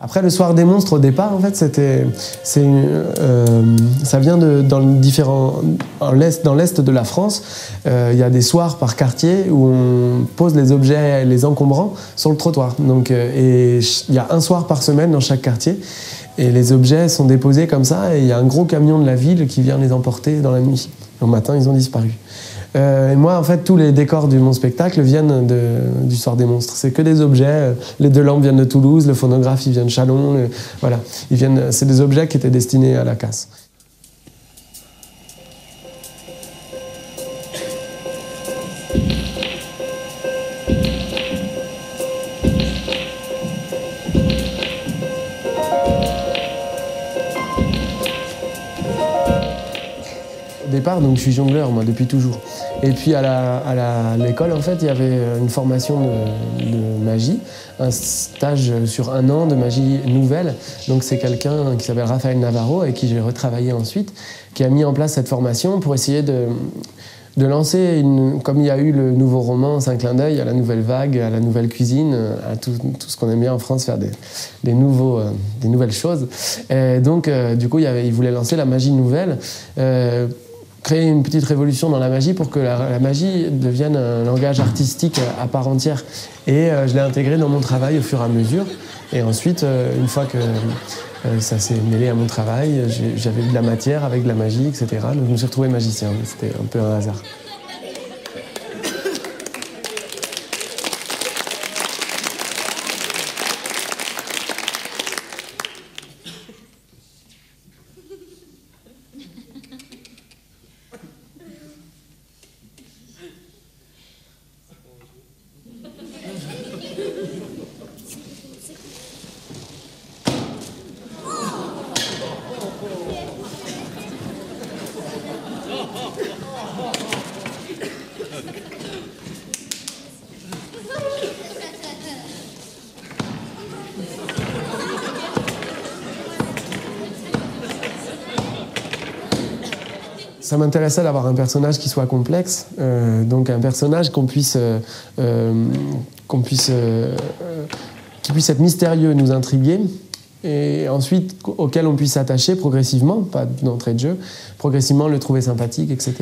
Après, le soir des monstres, au départ, en fait, ça vient dans l'est de la France. Il y a des soirs par quartier où on pose les objets, les encombrants, sur le trottoir. Donc, et il y a un soir par semaine dans chaque quartier. Et les objets sont déposés comme ça, et il y a un gros camion de la ville qui vient les emporter dans la nuit. Au matin, ils ont disparu. Et moi, en fait, tous les décors de mon spectacle viennent du Soir des monstres. C'est que des objets. Les deux lampes viennent de Toulouse, le phonographe, il vient de Châlons. Voilà, c'est des objets qui étaient destinés à la casse. Au départ, donc, je suis jongleur, moi, depuis toujours. Et puis à l'école, en fait, il y avait une formation de magie, un stage sur 1 an de magie nouvelle. Donc c'est quelqu'un qui s'appelle Raphaël Navarro, avec qui j'ai retravaillé ensuite, qui a mis en place cette formation pour essayer de lancer, comme il y a eu le nouveau roman, c'est un clin d'œil à la nouvelle vague, à la nouvelle cuisine, à tout ce qu'on aime bien en France, faire des nouvelles choses. Et donc, du coup, il voulait lancer la magie nouvelle, créer une petite révolution dans la magie pour que la magie devienne un langage artistique à part entière. Et je l'ai intégré dans mon travail au fur et à mesure. Et ensuite, une fois que ça s'est mêlé à mon travail, j'avais de la matière avec de la magie, etc. Donc je me suis retrouvé magicien. C'était un peu un hasard. Ça m'intéressait d'avoir un personnage qui soit complexe, donc un personnage qui puisse être mystérieux, nous intriguer, et ensuite auquel on puisse s'attacher progressivement, pas d'entrée de jeu, progressivement le trouver sympathique, etc.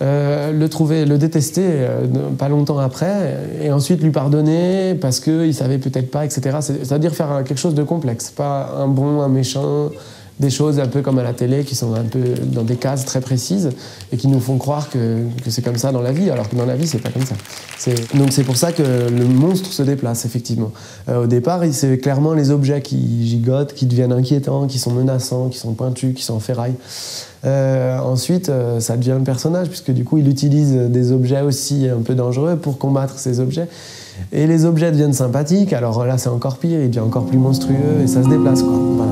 Le détester pas longtemps après, et ensuite lui pardonner parce qu'il savait peut-être pas, etc. C'est-à-dire faire quelque chose de complexe, pas un bon, un méchant, des choses un peu comme à la télé qui sont un peu dans des cases très précises et qui nous font croire que c'est comme ça dans la vie, alors que dans la vie c'est pas comme ça. Donc c'est pour ça que le monstre se déplace effectivement. Au départ, c'est clairement les objets qui gigotent, qui deviennent inquiétants, qui sont menaçants, qui sont pointus, qui sont en ferraille. Ensuite, ça devient le personnage, puisque du coup il utilise des objets aussi un peu dangereux pour combattre ces objets. Et les objets deviennent sympathiques, alors là c'est encore pire, il devient encore plus monstrueux et ça se déplace, quoi. Voilà.